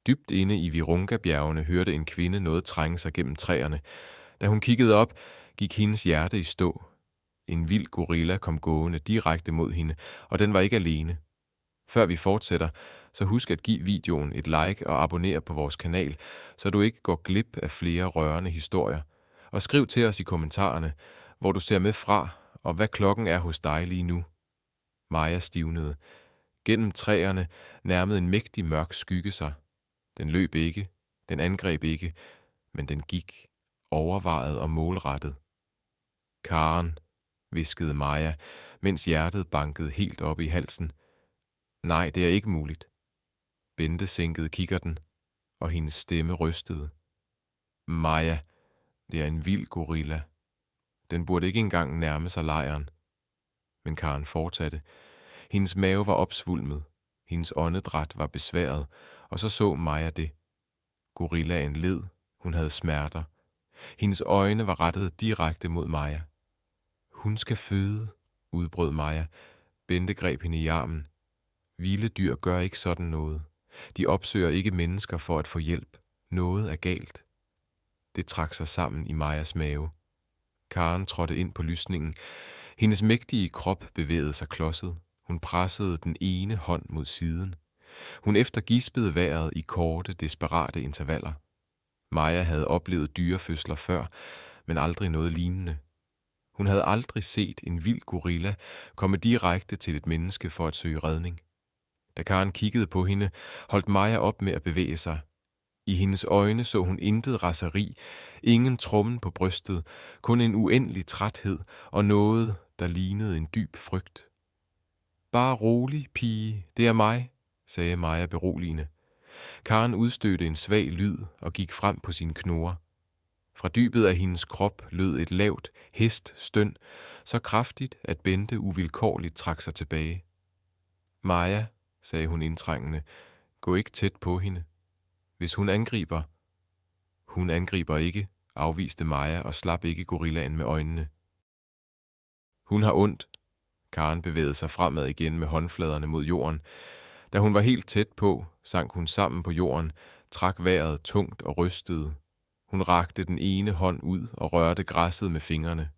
Dybt inde i Virunga-bjergene hørte en kvinde noget trænge sig gennem træerne. Da hun kiggede op, gik hendes hjerte i stå. En vild gorilla kom gående direkte mod hende, og den var ikke alene. Før vi fortsætter, så husk at give videoen et like og abonnere på vores kanal, så du ikke går glip af flere rørende historier. Og skriv til os i kommentarerne, hvor du ser med fra, og hvad klokken er hos dig lige nu. Maja stivnede. Gennem træerne nærmede en mægtig mørk skygge sig. Den løb ikke, den angreb ikke, men den gik, overvejet og målrettet. Karen, hviskede Maja, mens hjertet bankede helt op i halsen. Nej, det er ikke muligt. Bente sænkede kikkerten, og hendes stemme rystede. Maja, det er en vild gorilla. Den burde ikke engang nærme sig lejren. Men Karen fortsatte. Hendes mave var opsvulmet. Hendes åndedræt var besværet, og så Maja det. Gorillaen led. Hun havde smerter. Hendes øjne var rettet direkte mod Maja. Hun skal føde, udbrød Maja. Bente greb hende i armen. Vilde dyr gør ikke sådan noget. De opsøger ikke mennesker for at få hjælp. Noget er galt. Det trak sig sammen i Majas mave. Karen trådte ind på lysningen. Hendes mægtige krop bevægede sig klodset. Hun pressede den ene hånd mod siden. Hun eftergispede vejret i korte, desperate intervaller. Maja havde oplevet dyrefødsler før, men aldrig noget lignende. Hun havde aldrig set en vild gorilla komme direkte til et menneske for at søge redning. Da Karen kiggede på hende, holdt Maja op med at bevæge sig. I hendes øjne så hun intet raseri, ingen trommen på brystet, kun en uendelig træthed og noget, der lignede en dyb frygt. Bare rolig, pige, det er mig, sagde Maja beroligende. Karen udstødte en svag lyd og gik frem på sine knurrer. Fra dybet af hendes krop lød et lavt heststøn, så kraftigt, at Bente uvilkårligt trak sig tilbage. Maja, sagde hun indtrængende, gå ikke tæt på hende. Hvis hun angriber... Hun angriber ikke, afviste Maja og slap ikke gorillaen med øjnene. Hun har ondt. Karen bevægede sig fremad igen med håndfladerne mod jorden. Da hun var helt tæt på, sank hun sammen på jorden, trak vejret tungt og rystede. Hun rakte den ene hånd ud og rørte græsset med fingrene.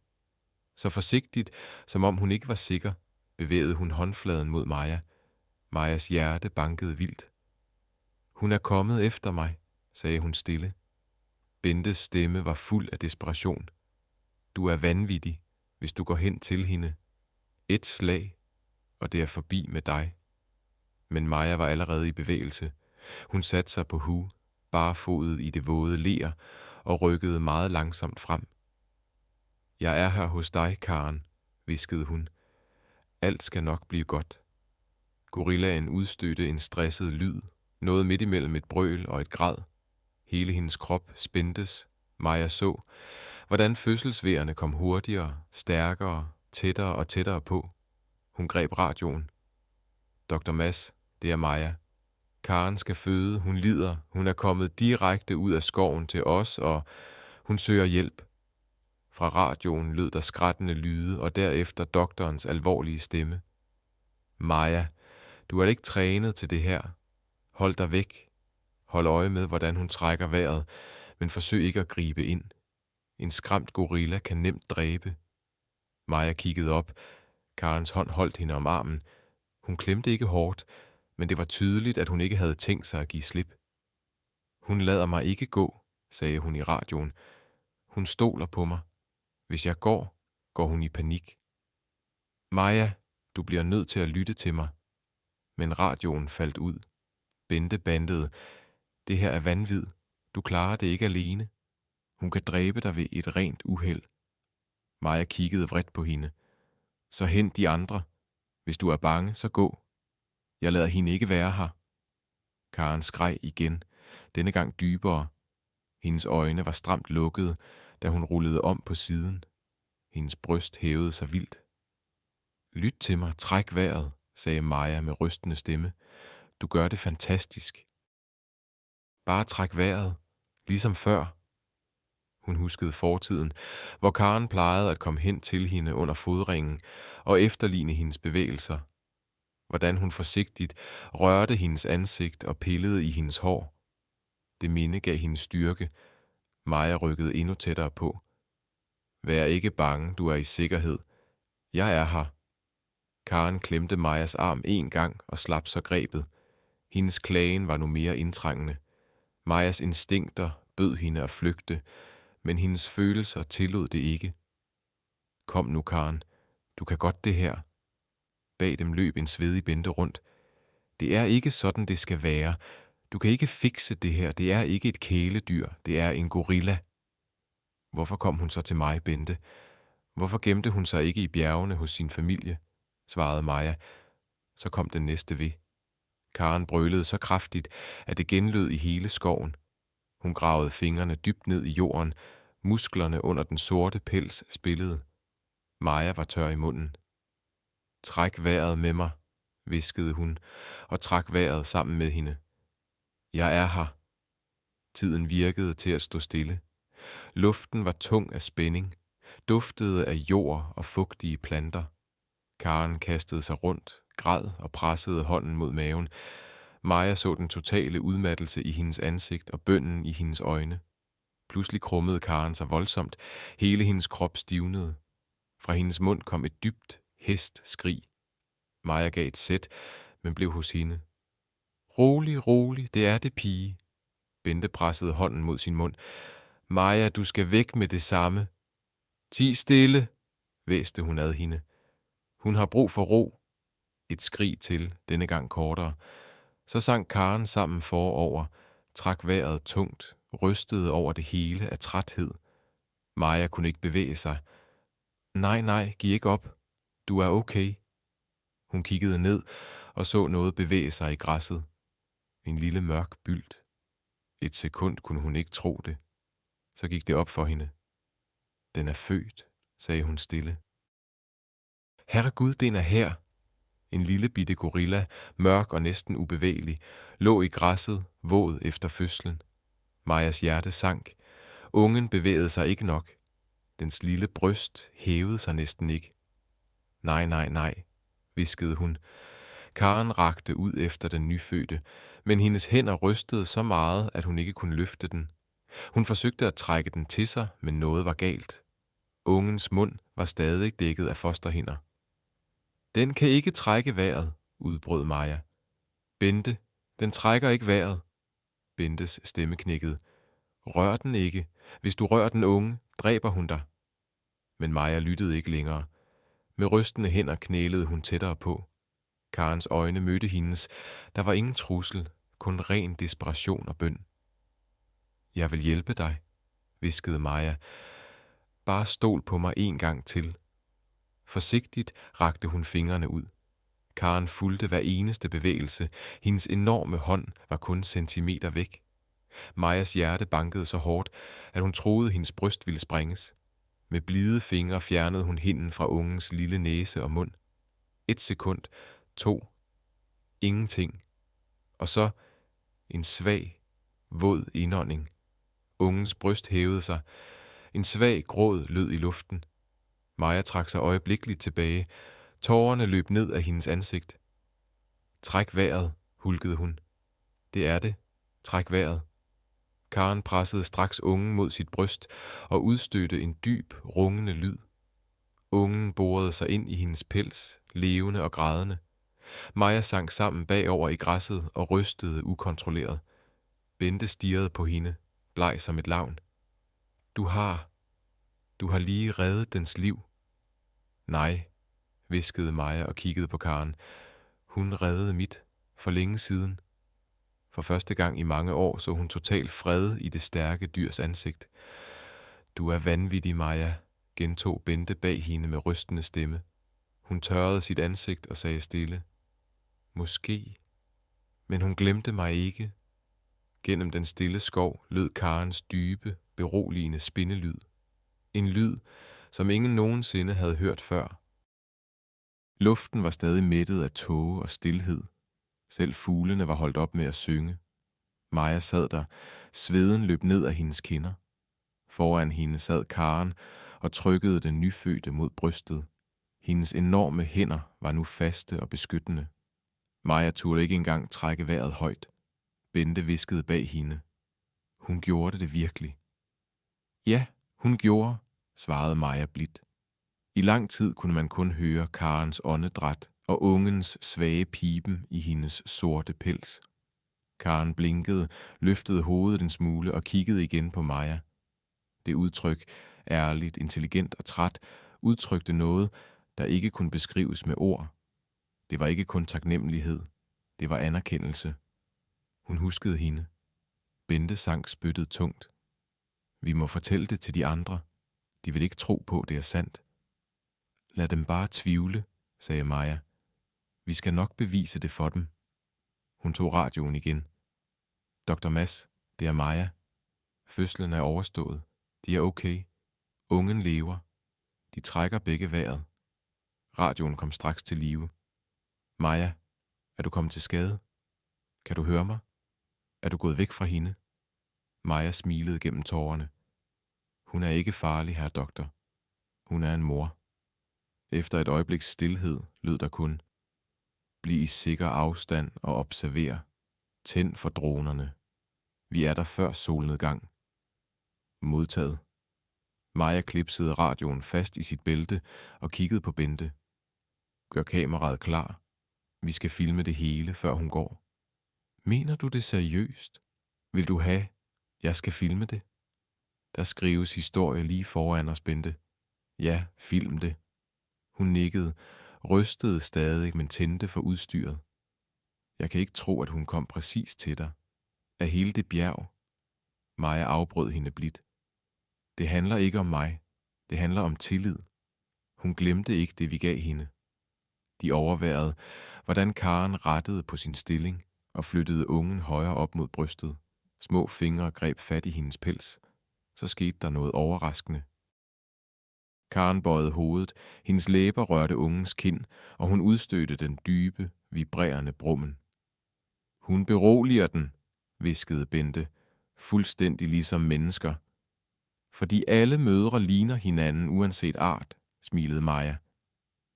Så forsigtigt, som om hun ikke var sikker, bevægede hun håndfladen mod Maja. Majas hjerte bankede vildt. Hun er kommet efter mig, sagde hun stille. Bentes stemme var fuld af desperation. Du er vanvittig, hvis du går hen til hende. Et slag, og det er forbi med dig. Men Maja var allerede i bevægelse. Hun satte sig på hu, barefodet i det våde ler, og rykkede meget langsomt frem. Jeg er her hos dig, Karen, hviskede hun. Alt skal nok blive godt. Gorillaen udstødte en stresset lyd, noget midt imellem et brøl og et græd. Hele hendes krop spændtes. Maja så, hvordan fødselsvejerne kom hurtigere, stærkere, tættere og tættere på. Hun greb radioen. Dr. Mads, det er Maja. Karen skal føde, hun lider, hun er kommet direkte ud af skoven til os, og hun søger hjælp. Fra radioen lød der skrattende lyde, og derefter doktorens alvorlige stemme. Maja, du er ikke trænet til det her. Hold dig væk. Hold øje med, hvordan hun trækker vejret, men forsøg ikke at gribe ind. En skræmt gorilla kan nemt dræbe. Maja kiggede op. Karens hånd holdt hende om armen. Hun klemte ikke hårdt, men det var tydeligt, at hun ikke havde tænkt sig at give slip. Hun lader mig ikke gå, sagde hun i radioen. Hun stoler på mig. Hvis jeg går, går hun i panik. Maja, du bliver nødt til at lytte til mig. Men radioen faldt ud. Bente bandede. Det her er vanvid. Du klarer det ikke alene. Hun kan dræbe dig ved et rent uheld. Maja kiggede vredt på hende. Så hent de andre. Hvis du er bange, så gå. Jeg lader hende ikke være her. Karen skreg igen, denne gang dybere. Hendes øjne var stramt lukkede, da hun rullede om på siden. Hendes bryst hævede sig vildt. Lyt til mig, træk vejret, sagde Maja med rystende stemme. Du gør det fantastisk. Bare træk vejret, ligesom før. Hun huskede fortiden, hvor Karen plejede at komme hen til hende under fodringen og efterligne hendes bevægelser. Hvordan hun forsigtigt rørte hendes ansigt og pillede i hendes hår. Det minde gav hende styrke. Maja rykkede endnu tættere på. Vær ikke bange, du er i sikkerhed. Jeg er her. Karen klemte Majas arm en gang og slap så grebet. Hendes klagen var nu mere indtrængende. Majas instinkter bød hende at flygte, men hendes følelser tillod det ikke. Kom nu, Karen. Du kan godt det her. Bag dem løb en svedig Bente rundt. Det er ikke sådan, det skal være. Du kan ikke fikse det her. Det er ikke et kæledyr. Det er en gorilla. Hvorfor kom hun så til mig, Bente? Hvorfor gemte hun sig ikke i bjergene hos sin familie? Svarede Maja. Så kom den næste ved. Karen brølede så kraftigt, at det genlød i hele skoven. Hun gravede fingrene dybt ned i jorden. Musklerne under den sorte pels spillede. Maja var tør i munden. Træk vejret med mig, hviskede hun, og trak vejret sammen med hende. Jeg er her. Tiden virkede til at stå stille. Luften var tung af spænding, duftede af jord og fugtige planter. Karen kastede sig rundt, græd og pressede hånden mod maven. Maja så den totale udmattelse i hendes ansigt og bønnen i hendes øjne. Pludselig krummede Karen sig voldsomt. Hele hendes krop stivnede. Fra hendes mund kom et dybt hestskrig. Maja gav et sæt, men blev hos hende. Rolig, rolig, det er det, pige. Bente pressede hånden mod sin mund. Maja, du skal væk med det samme. Ti stille, hvæste hun ad hende. Hun har brug for ro. Et skrig til, denne gang kortere. Så sank Karen sammen forover, trak vejret tungt, rystede over det hele af træthed. Maja kunne ikke bevæge sig. Nej, giv ikke op. Du er okay. Hun kiggede ned og så noget bevæge sig i græsset. En lille mørk bylt. Et sekund kunne hun ikke tro det. Så gik det op for hende. Den er født, sagde hun stille. Herregud, den er her. En lille bitte gorilla, mørk og næsten ubevægelig, lå i græsset, våd efter fødslen. Majas hjerte sank. Ungen bevægede sig ikke nok. Dens lille bryst hævede sig næsten ikke. Nej, hviskede hun. Karen rakte ud efter den nyfødte, men hendes hænder rystede så meget, at hun ikke kunne løfte den. Hun forsøgte at trække den til sig, men noget var galt. Ungens mund var stadig dækket af fosterhinder. Den kan ikke trække vejret, udbrød Maja. Bente, den trækker ikke vejret. Bentes stemme knækkede. Rør den ikke. Hvis du rører den unge, dræber hun dig. Men Maja lyttede ikke længere. Med rystende hænder knælede hun tættere på. Karens øjne mødte hendes. Der var ingen trussel, kun ren desperation og bøn. Jeg vil hjælpe dig, hviskede Maja. Bare stol på mig en gang til. Forsigtigt rakte hun fingrene ud. Karen fulgte hver eneste bevægelse. Hendes enorme hånd var kun centimeter væk. Majas hjerte bankede så hårdt, at hun troede, hendes bryst ville sprænges. Med blide fingre fjernede hun hinden fra ungens lille næse og mund. 1 sekund, 2, ingenting. Og så en svag, våd indånding. Ungens bryst hævede sig. En svag gråd lød i luften. Maja trak sig øjeblikkeligt tilbage. Tårerne løb ned af hendes ansigt. Træk vejret, hulkede hun. Det er det. Træk vejret. Karen pressede straks ungen mod sit bryst og udstødte en dyb, rungende lyd. Ungen borede sig ind i hendes pels, levende og grædende. Maja sank sammen bagover i græsset og rystede ukontrolleret. Bente stirrede på hende, bleg som et lavn. Du har lige reddet dens liv. Nej, hviskede Maja og kiggede på Karen. Hun reddede mit for længe siden. For første gang i mange år så hun total fred i det stærke dyrs ansigt. Du er vanvittig, Maja, gentog Bente bag hende med rystende stemme. Hun tørrede sit ansigt og sagde stille. Måske. Men hun glemte mig ikke. Gennem den stille skov lød Karens dybe, beroligende spindelyd. En lyd, som ingen nogensinde havde hørt før. Luften var stadig mættet af tåge og stilhed. Selv fuglene var holdt op med at synge. Maja sad der. Sveden løb ned af hendes kinder. Foran hende sad Karen og trykkede den nyfødte mod brystet. Hendes enorme hænder var nu faste og beskyttende. Maja turde ikke engang trække vejret højt. Bente hviskede bag hende. Hun gjorde det virkelig. Ja, hun gjorde, svarede Maja blidt. I lang tid kunne man kun høre Karens åndedræt og ungens svage piben i hendes sorte pels. Karen blinkede, løftede hovedet en smule og kiggede igen på Maja. Det udtryk, ærligt, intelligent og træt, udtrykte noget, der ikke kunne beskrives med ord. Det var ikke kun taknemmelighed, det var anerkendelse. Hun huskede hende. Bente sang spyttet tungt. Vi må fortælle det til de andre. De vil ikke tro på, det er sandt. Lad dem bare tvivle, sagde Maja. Vi skal nok bevise det for dem. Hun tog radioen igen. Dr. Mads, det er Maja. Fødslen er overstået. De er okay. Ungen lever. De trækker begge vejret. Radioen kom straks til live. Maja, er du kommet til skade? Kan du høre mig? Er du gået væk fra hende? Maja smilede gennem tårerne. Hun er ikke farlig, herr doktor. Hun er en mor. Efter et øjebliks stilhed lød der kun: Bliv i sikker afstand og observer. Tænd for dronerne. Vi er der før solnedgang. Modtaget. Maja klipsede radioen fast i sit bælte og kiggede på Bente. Gør kameraet klar. Vi skal filme det hele, før hun går. Mener du det seriøst? Vil du have, jeg skal filme det? Der skrives historie lige foran os, Bente. Ja, film det. Hun nikkede, rystede stadig, men tændte for udstyret. Jeg kan ikke tro, at hun kom præcis til dig. Af hele det bjerg. Maja afbrød hende blidt. Det handler ikke om mig. Det handler om tillid. Hun glemte ikke det, vi gav hende. De overværede, hvordan Karen rettede på sin stilling og flyttede ungen højere op mod brystet. Små fingre greb fat i hendes pels. Så skete der noget overraskende. Karen bøjede hovedet, hendes læber rørte ungens kind, og hun udstødte den dybe, vibrerende brummen. Hun beroliger den, hviskede Bente, fuldstændig ligesom mennesker. Fordi alle mødre ligner hinanden uanset art, smilede Maja.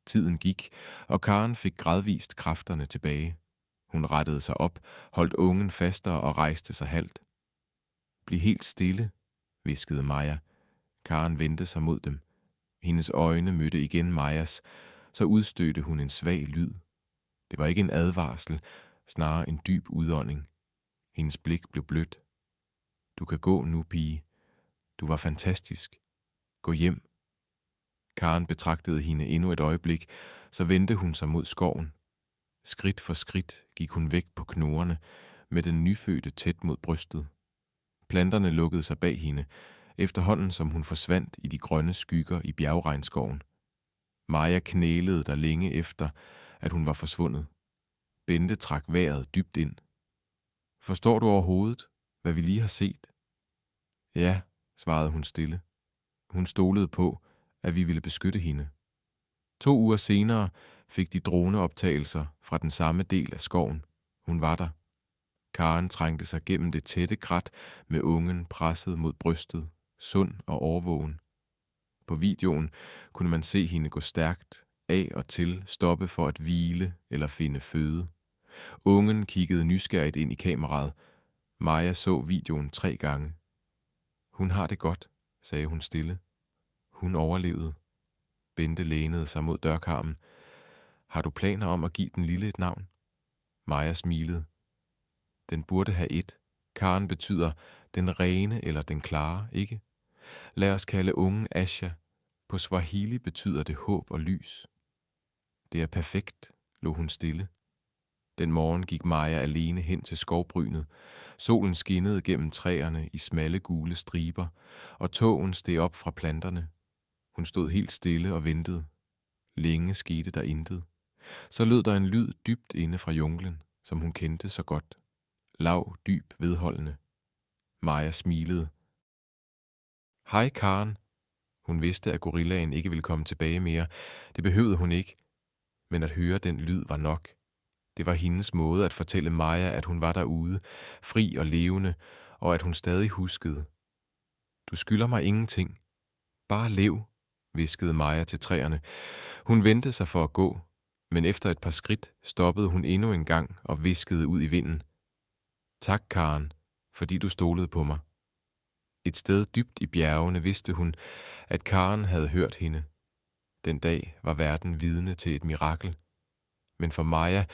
Tiden gik, og Karen fik gradvist kræfterne tilbage. Hun rettede sig op, holdt ungen fastere og rejste sig halvt. Bliv helt stille, hviskede Maja. Karen vendte sig mod dem. Hendes øjne mødte igen Majas, så udstødte hun en svag lyd. Det var ikke en advarsel, snarere en dyb udånding. Hendes blik blev blødt. Du kan gå nu, pige. Du var fantastisk. Gå hjem. Karen betragtede hende endnu et øjeblik, så vendte hun sig mod skoven. Skridt for skridt gik hun væk på knurrene, med den nyfødte tæt mod brystet. Planterne lukkede sig bag hende, efterhånden som hun forsvandt i de grønne skygger i bjergregnskoven. Maja knælede der længe efter, at hun var forsvundet. Bente trak vejret dybt ind. Forstår du overhovedet, hvad vi lige har set? Ja, svarede hun stille. Hun stolede på, at vi ville beskytte hende. 2 uger senere fik de droneoptagelser fra den samme del af skoven. Hun var der. Karen trængte sig gennem det tætte krat med ungen presset mod brystet, sund og overvågen. På videoen kunne man se hende gå stærkt, af og til stoppe for at hvile eller finde føde. Ungen kiggede nysgerrigt ind i kameraet. Maja så videoen 3 gange. Hun har det godt, sagde hun stille. Hun overlevede. Bente lænede sig mod dørkarmen. Har du planer om at give den lille et navn? Maja smilede. Den burde have et. Karen betyder den rene eller den klare, ikke? Lad os kalde ungen Asha. På Swahili betyder det håb og lys. Det er perfekt, lå hun stille. Den morgen gik Maja alene hen til skovbrynet. Solen skinnede gennem træerne i smalle gule striber, og tågen steg op fra planterne. Hun stod helt stille og ventede. Længe skete der intet. Så lød der en lyd dybt inde fra junglen, som hun kendte så godt. Lav, dyb, vedholdende. Maja smilede. Hej, Karen. Hun vidste, at gorillaen ikke ville komme tilbage mere. Det behøvede hun ikke. Men at høre den lyd var nok. Det var hendes måde at fortælle Maja, at hun var derude, fri og levende, og at hun stadig huskede. Du skylder mig ingenting. Bare lev, hviskede Maja til træerne. Hun vendte sig for at gå, men efter et par skridt stoppede hun endnu en gang og hviskede ud i vinden. Tak, Karen, fordi du stolede på mig. Et sted dybt i bjergene vidste hun, at Karen havde hørt hende. Den dag var verden vidne til et mirakel. Men for Maja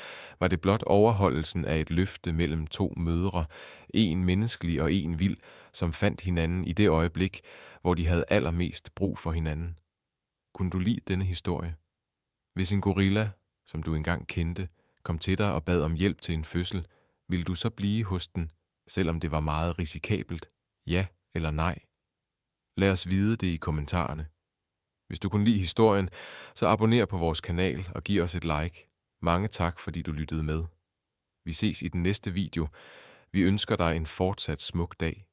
var det blot overholdelsen af et løfte mellem to mødre, en menneskelig og en vild, som fandt hinanden i det øjeblik, hvor de havde allermest brug for hinanden. Kunne du lide denne historie? Hvis en gorilla, som du engang kendte, kom til dig og bad om hjælp til en fødsel, ville du så blive hos den, selvom det var meget risikabelt? Ja eller nej? Lad os vide det i kommentarerne. Hvis du kunne lide historien, så abonner på vores kanal og giv os et like. Mange tak, fordi du lyttede med. Vi ses i den næste video. Vi ønsker dig en fortsat smuk dag.